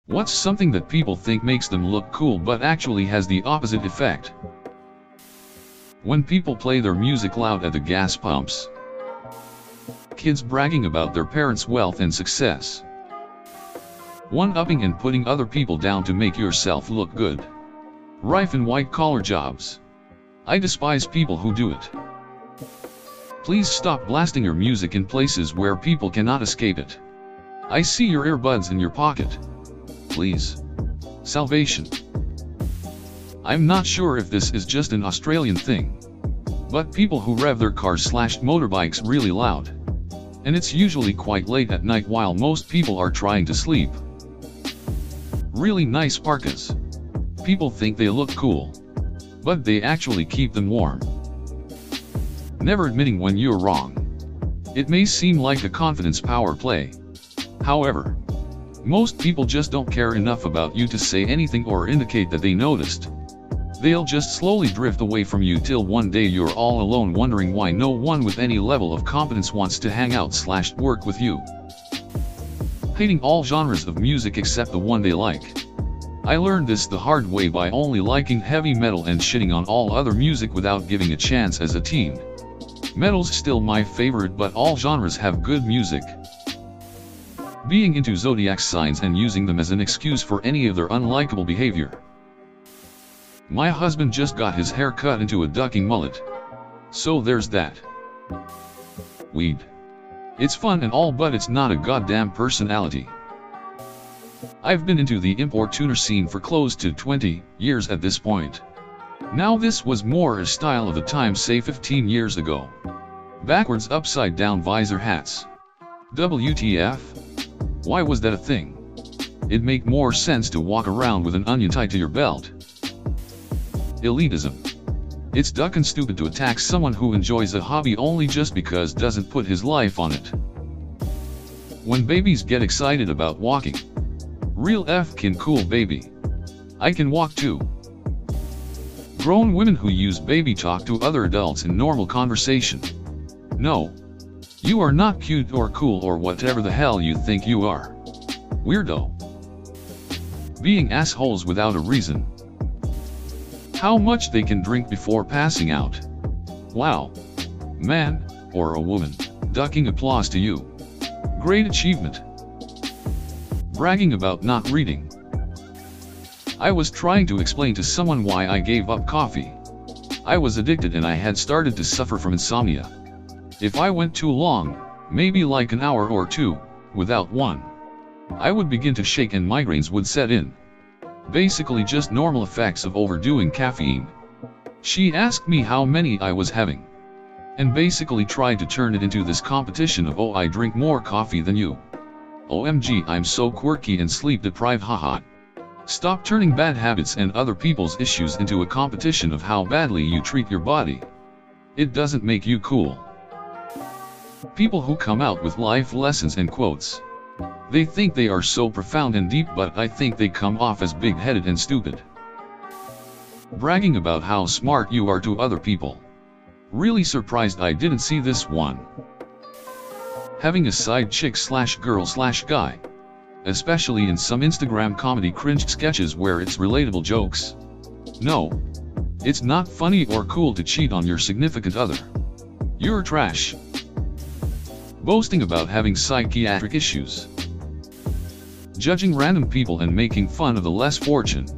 What's something that people think makes them look cool but actually has the opposite effect? When people play their music loud at the gas pumps. Kids bragging about their parents' wealth and success. One-upping and putting other people down to make yourself look good. Rife in white-collar jobs. I despise people who do it. Please stop blasting your music in places where people cannot escape it. I see your earbuds in your pocket. Please. Salvation. I'm not sure if this is just an Australian thing, but people who rev their cars/motorbikes really loud. And it's usually quite late at night while most people are trying to sleep. Really nice parkas. People think they look cool, but they actually keep them warm. Never admitting when you're wrong. It may seem like a confidence power play. However, most people just don't care enough about you to say anything or indicate that they noticed. They'll just slowly drift away from you till one day you're all alone wondering why no one with any level of competence wants to hang out/work with you. Hating all genres of music except the one they like. I learned this the hard way by only liking heavy metal and shitting on all other music without giving a chance as a teen. Metal's still my favorite, but all genres have good music. Being into zodiac signs and using them as an excuse for any of their unlikable behavior. My husband just got his hair cut into a ducking mullet. So there's that. Weed. It's fun and all, but it's not a goddamn personality. I've been into the importuner scene for close to 20 years at this point. Now this was more a style of the time, say 15 years ago. Backwards upside down visor hats. WTF? Why was that a thing? It'd make more sense to walk around with an onion tied to your belt. Elitism. It's duckin' stupid to attack someone who enjoys a hobby only just because doesn't put his life on it. When babies get excited about walking. Real F-kin cool baby. I can walk too. Grown women who use baby talk to other adults in normal conversation. No. You are not cute or cool or whatever the hell you think you are. Weirdo. Being assholes without a reason. How much they can drink before passing out. Wow. Man, or a woman, ducking applause to you. Great achievement. Bragging about not reading. I was trying to explain to someone why I gave up coffee. I was addicted and I had started to suffer from insomnia. If I went too long, maybe like an hour or two, without one, I would begin to shake and migraines would set in. Basically just normal effects of overdoing caffeine. She asked me how many I was having, and basically tried to turn it into this competition of, oh, I drink more coffee than you. OMG, I'm so quirky and sleep deprived, haha. Stop turning bad habits and other people's issues into a competition of how badly you treat your body. It doesn't make you cool. People who come out with life lessons and quotes. They think they are so profound and deep, but I think they come off as big-headed and stupid. Bragging about how smart you are to other people. Really surprised I didn't see this one. Having a side chick/girl/guy. Especially in some Instagram comedy cringe sketches where it's relatable jokes. No. It's not funny or cool to cheat on your significant other. You're trash. Boasting about having psychiatric issues. Judging random people and making fun of the less fortunate.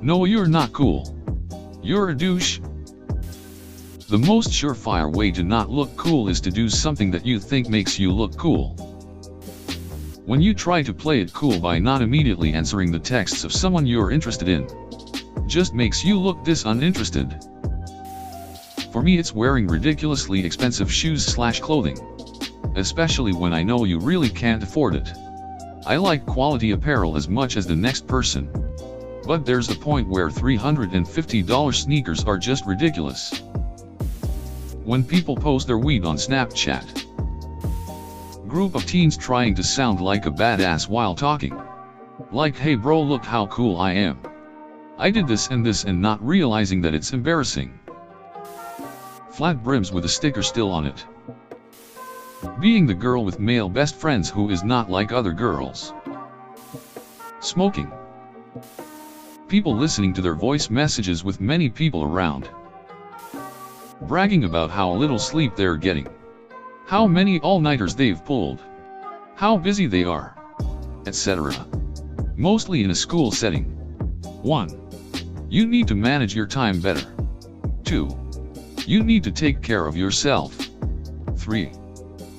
No, you're not cool. You're a douche. The most surefire way to not look cool is to do something that you think makes you look cool. When you try to play it cool by not immediately answering the texts of someone you're interested in, just makes you look uninterested. For me, it's wearing ridiculously expensive shoes/clothing. Especially when I know you really can't afford it. I like quality apparel as much as the next person. But there's a point where $350 sneakers are just ridiculous. When people post their weed on Snapchat. Group of teens trying to sound like a badass while talking. Like, hey bro, look how cool I am. I did this and not realizing that it's embarrassing. Flat brims with a sticker still on it. Being the girl with male best friends who is not like other girls. Smoking. People listening to their voice messages with many people around. Bragging about how little sleep they're getting. How many all-nighters they've pulled. How busy they are. Etc. Mostly in a school setting. 1. You need to manage your time better. 2. You need to take care of yourself. 3.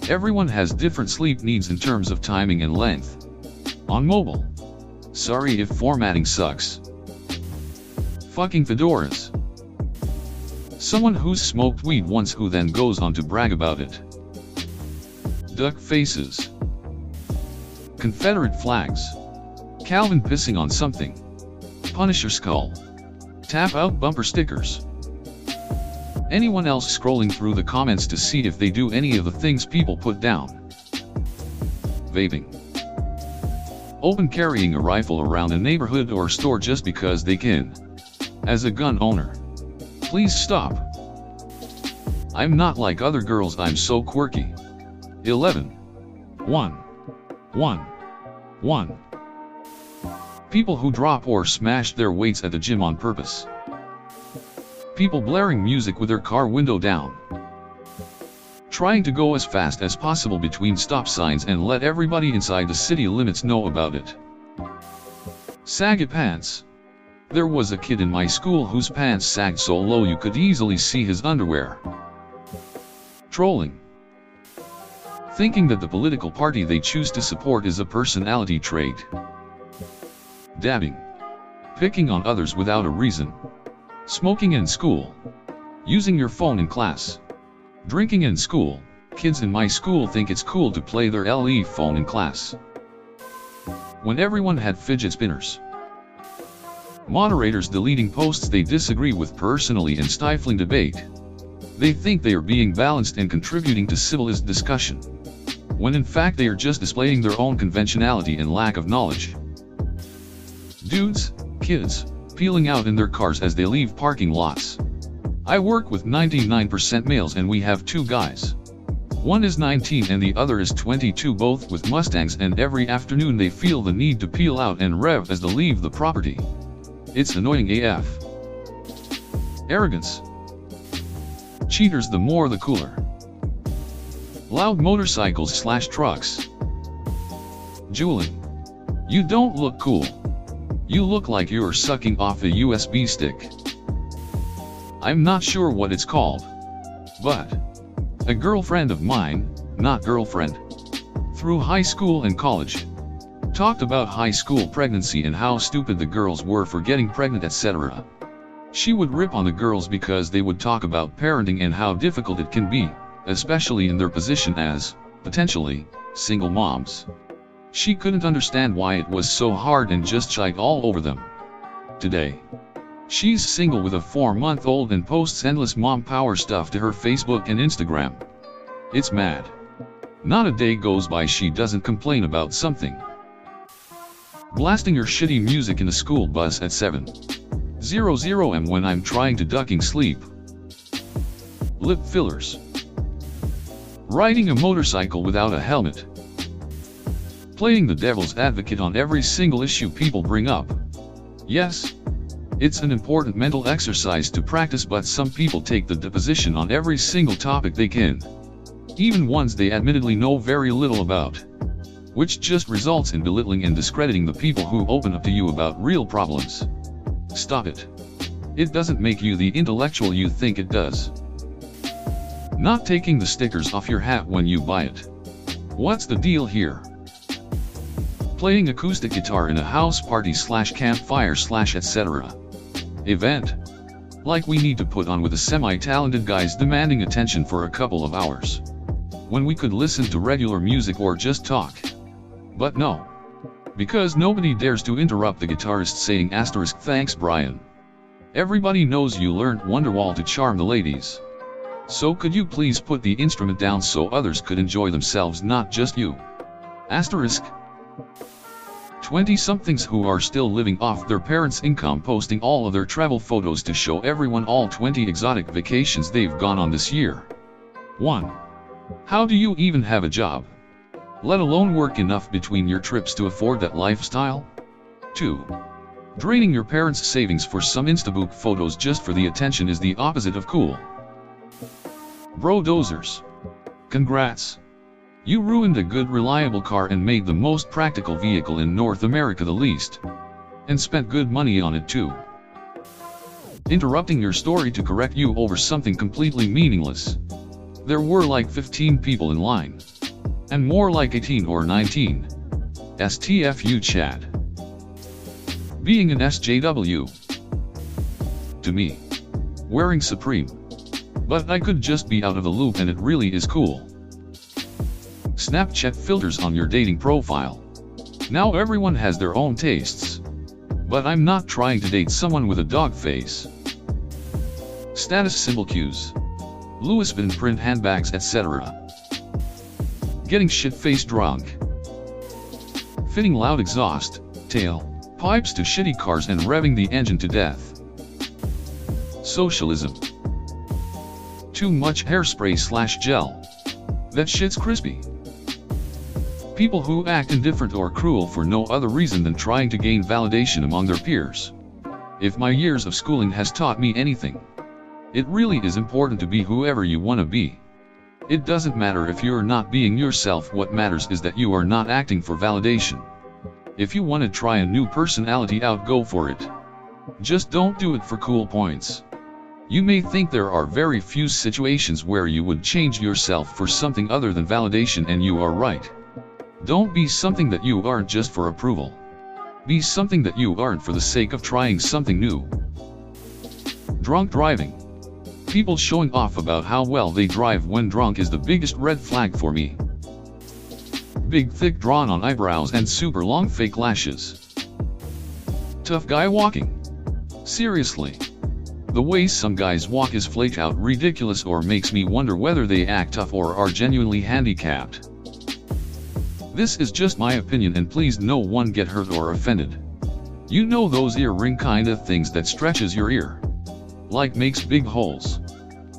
Everyone has different sleep needs in terms of timing and length. On mobile. Sorry if formatting sucks. Fucking fedoras. Someone who's smoked weed once who then goes on to brag about it. Duck faces. Confederate flags. Calvin pissing on something. Punisher skull. Tap out bumper stickers. Anyone else scrolling through the comments to see if they do any of the things people put down. Vaping. Open carrying a rifle around a neighborhood or store just because they can. As a gun owner. Please stop. I'm not like other girls, I'm so quirky. 11. 1. 1. 1. People who drop or smash their weights at the gym on purpose. People blaring music with their car window down. Trying to go as fast as possible between stop signs and let everybody inside the city limits know about it. Saggy pants. There was a kid in my school whose pants sagged so low you could easily see his underwear. Trolling. Thinking that the political party they choose to support is a personality trait. Dabbing. Picking on others without a reason. Smoking in school. Using your phone in class. Drinking in school. Kids in my school think it's cool to play their LE phone in class. When everyone had fidget spinners. Moderators deleting posts they disagree with personally and stifling debate. They think they are being balanced and contributing to civilized discussion, when in fact they are just displaying their own conventionality and lack of knowledge. Dudes, kids, peeling out in their cars as they leave parking lots. I work with 99% males and we have 2 guys. One is 19 and the other is 22, both with Mustangs, and every afternoon they feel the need to peel out and rev as they leave the property. It's annoying AF. Arrogance. Cheaters, the more the cooler. Loud motorcycles / trucks. Jeweling. You don't look cool. You look like you're sucking off a USB stick. I'm not sure what it's called. But a girlfriend of mine, not girlfriend, through high school and college, talked about high school pregnancy and how stupid the girls were for getting pregnant, etc. She would rip on the girls because they would talk about parenting and how difficult it can be, especially in their position as, potentially, single moms. She couldn't understand why it was so hard and just shied all over them. Today, she's single with a 4-month-old and posts endless mom power stuff to her Facebook and Instagram. It's mad. Not a day goes by she doesn't complain about something. Blasting your shitty music in the school bus at 7:00 am when I'm trying to ducking sleep. Lip fillers. Riding a motorcycle without a helmet. Playing the devil's advocate on every single issue people bring up. Yes, it's an important mental exercise to practice, but some people take the position on every single topic they can, even ones they admittedly know very little about, which just results in belittling and discrediting the people who open up to you about real problems. Stop it. It doesn't make you the intellectual you think it does. Not taking the stickers off your hat when you buy it. What's the deal here? Playing acoustic guitar in a house party / campfire / etc. event. Like we need to put on with the semi-talented guys demanding attention for a couple of hours, when we could listen to regular music or just talk. But no. Because nobody dares to interrupt the guitarist saying *thanks Brian. Everybody knows you learned Wonderwall to charm the ladies. So could you please put the instrument down so others could enjoy themselves, not just you. 20-somethings who are still living off their parents' income posting all of their travel photos to show everyone all 20 exotic vacations they've gone on this year. 1. How do you even have a job? Let alone work enough between your trips to afford that lifestyle? 2. Draining your parents' savings for some Instabook photos just for the attention is the opposite of cool. Bro dozers. Congrats. You ruined a good reliable car and made the most practical vehicle in North America the least. And spent good money on it too. Interrupting your story to correct you over something completely meaningless. There were like 15 people in line. And more like 18 or 19. STFU Chad. Being an SJW. To me. Wearing Supreme. But I could just be out of the loop and it really is cool. Snapchat filters on your dating profile. Now everyone has their own tastes. But I'm not trying to date someone with a dog face. Status symbol cues. Louis Vuitton print handbags, etc. Getting shit-faced drunk. Fitting loud exhaust, tail, pipes to shitty cars and revving the engine to death. Socialism. Too much hairspray/gel. That shit's crispy. People who act indifferent or cruel for no other reason than trying to gain validation among their peers. If my years of schooling has taught me anything, it really is important to be whoever you want to be. It doesn't matter if you're not being yourself, what matters is that you are not acting for validation. If you want to try a new personality out, go for it. Just don't do it for cool points. You may think there are very few situations where you would change yourself for something other than validation, and you are right. Don't be something that you aren't just for approval. Be something that you aren't for the sake of trying something new. Drunk driving. People showing off about how well they drive when drunk is the biggest red flag for me. Big thick drawn on eyebrows and super long fake lashes. Tough guy walking. Seriously. The way some guys walk is flat out ridiculous or makes me wonder whether they act tough or are genuinely handicapped. This is just my opinion and please no one get hurt or offended. You know those earring kind of things that stretches your ear? Like makes big holes.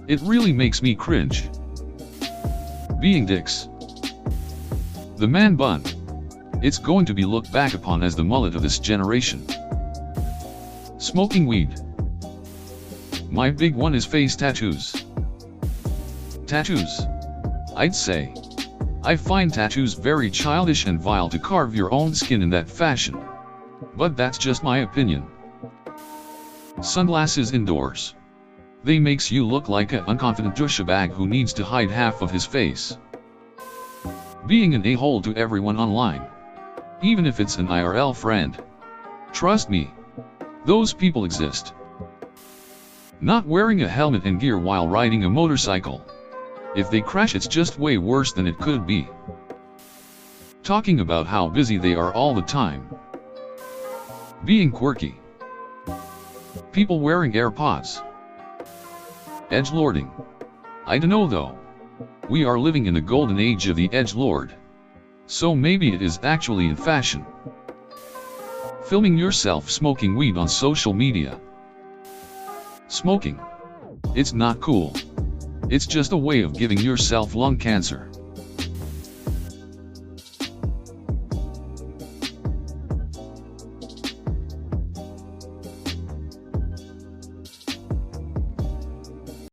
It really makes me cringe. Being dicks. The man bun. It's going to be looked back upon as the mullet of this generation. Smoking weed. My big one is face tattoos. Tattoos. I'd say. I find tattoos very childish and vile to carve your own skin in that fashion. But that's just my opinion. Sunglasses indoors. They makes you look like an unconfident douchebag who needs to hide half of his face. Being an a-hole to everyone online. Even if it's an IRL friend. Trust me. Those people exist. Not wearing a helmet and gear while riding a motorcycle. If they crash, it's just way worse than it could be. Talking about how busy they are all the time. Being quirky. People wearing AirPods. Edgelording. I dunno though. We are living in a golden age of the edgelord. So maybe it is actually in fashion. Filming yourself smoking weed on social media. Smoking. It's not cool. It's just a way of giving yourself lung cancer.